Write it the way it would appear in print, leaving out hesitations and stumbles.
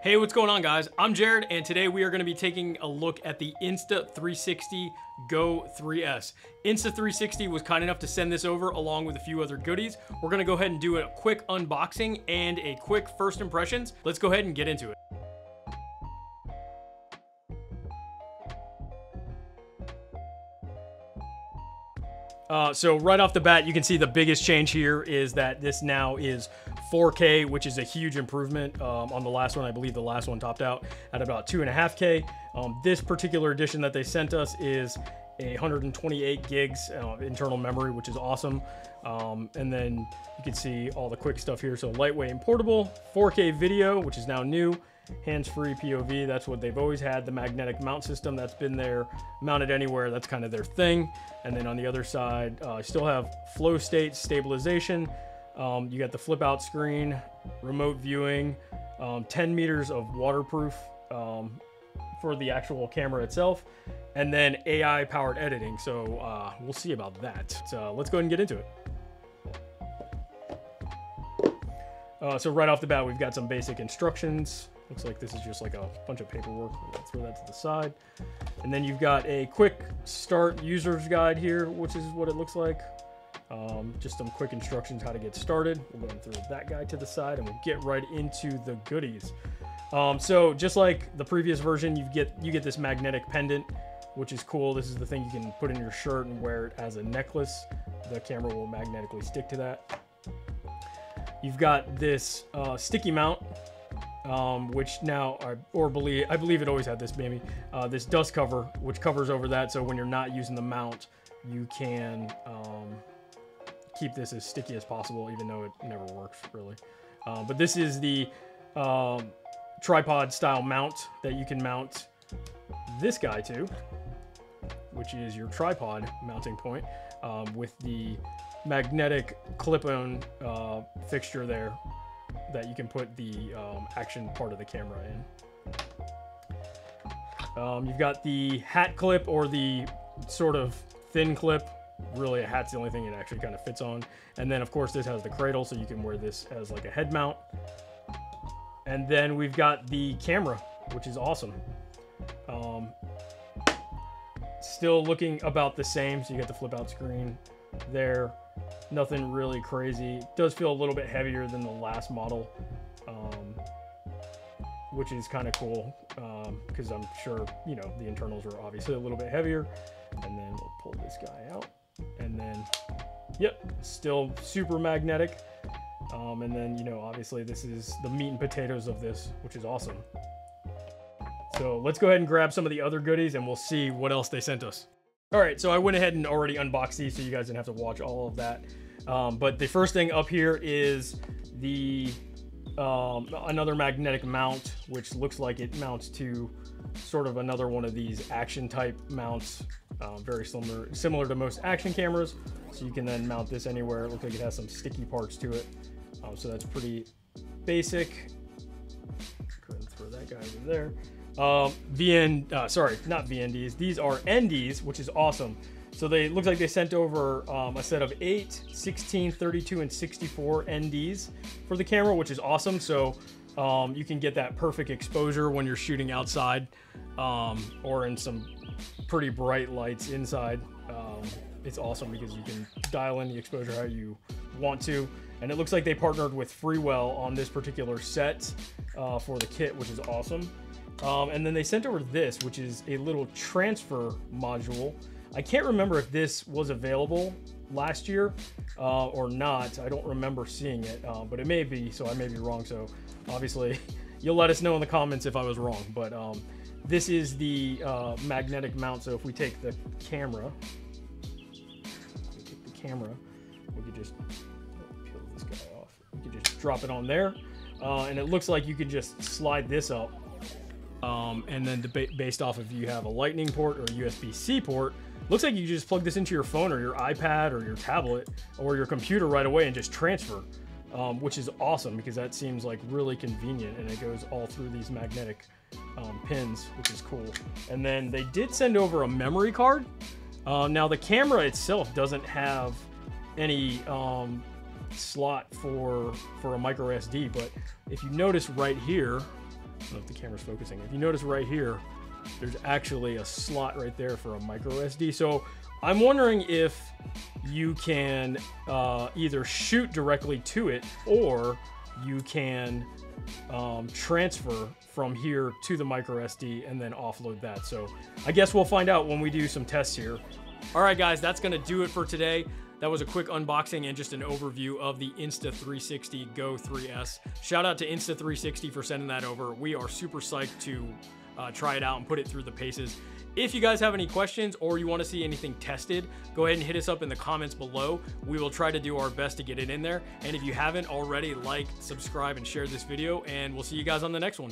Hey, what's going on, guys? I'm Jared, and today we are going to be taking a look at the Insta360 GO 3S. Insta360 was kind enough to send this over along with a few other goodies. We're going to go ahead and do a quick unboxing and a quick first impressions. Let's go ahead and get into it. So right off the bat, you can see the biggest change here is that this now is 4K, which is a huge improvement on the last one. I believe the last one topped out at about 2.5K. This particular edition that they sent us is 128 gigs internal memory, which is awesome. And then you can see all the quick stuff here. So lightweight and portable, 4K video, which is now new. Hands-free POV, that's what they've always had. The magnetic mount system, that's been there, mounted anywhere, that's kind of their thing. And then on the other side, still have flow state stabilization. You got the flip out screen, remote viewing, 10 meters of waterproof for the actual camera itself, and then AI powered editing. So we'll see about that. So let's go ahead and get into it. So right off the bat, we've got some basic instructions. Looks like this is just like a bunch of paperwork. We'll throw that to the side. And then you've got a quick start user's guide here, which is what it looks like. Just some quick instructions how to get started. We'll go ahead and throw that guy to the side and we'll get right into the goodies. So just like the previous version, you get this magnetic pendant, which is cool. This is the thing you can put in your shirt and wear it as a necklace. The camera will magnetically stick to that. You've got this sticky mount, which now, I believe it always had this, maybe, this dust cover, which covers over that. So when you're not using the mount, you can keep this as sticky as possible, even though it never works really. But this is the tripod style mount that you can mount this guy to, which is your tripod mounting point, with the magnetic clip-on fixture there that you can put the action part of the camera in. You've got the hat clip, or the sort of thin clip. Really, a hat's the only thing it actually kind of fits on. And then of course this has the cradle, so you can wear this as like a head mount. And then we've got the camera, which is awesome. Still looking about the same, so you got the flip out screen there. Nothing really crazy. It does feel a little bit heavier than the last model, which is kind of cool, because I'm sure, you know, the internals are obviously a little bit heavier. And then we'll pull this guy out, and then, yep, still super magnetic. And then, you know, obviously this is the meat and potatoes of this, which is awesome. So let's go ahead and grab some of the other goodies and we'll see what else they sent us. All right, so I went ahead and already unboxed these, so you guys didn't have to watch all of that. But the first thing up here is the another magnetic mount, which looks like it mounts to sort of another one of these action type mounts, very similar to most action cameras. So you can then mount this anywhere. It looks like it has some sticky parts to it, so that's pretty basic. Go ahead and throw that guy over there. Sorry, not VNDs. These are NDs, which is awesome. So they look like they sent over a set of 8, 16, 32, and 64 NDs for the camera, which is awesome. So you can get that perfect exposure when you're shooting outside, or in some pretty bright lights inside. It's awesome because you can dial in the exposure how you want to. And it looks like they partnered with Freewell on this particular set for the kit, which is awesome. And then they sent over this, which is a little transfer module. I can't remember if this was available last year or not. I don't remember seeing it, but it may be, so I may be wrong. So obviously you'll let us know in the comments if I was wrong. But this is the magnetic mount. So if we take the camera, we could just peel this guy off. We could just drop it on there. And it looks like you could just slide this up. And then based off if you have a lightning port or a USB-C port, looks like you just plug this into your phone or your iPad or your tablet or your computer right away and just transfer, which is awesome because that seems like really convenient, and it goes all through these magnetic pins, which is cool. And then they did send over a memory card. Now the camera itself doesn't have any slot for a micro SD, but if you notice right here, I don't know if the camera's focusing. If you notice right here, there's actually a slot right there for a micro SD. So I'm wondering if you can either shoot directly to it, or you can transfer from here to the micro SD and then offload that. So I guess we'll find out when we do some tests here. All right, guys, that's gonna do it for today. That was a quick unboxing and just an overview of the Insta360 GO 3S. Shout out to Insta360 for sending that over. We are super psyched to try it out and put it through the paces. If you guys have any questions or you want to see anything tested, go ahead and hit us up in the comments below. We will try to do our best to get it in there. And if you haven't already, like, subscribe, and share this video, and we'll see you guys on the next one.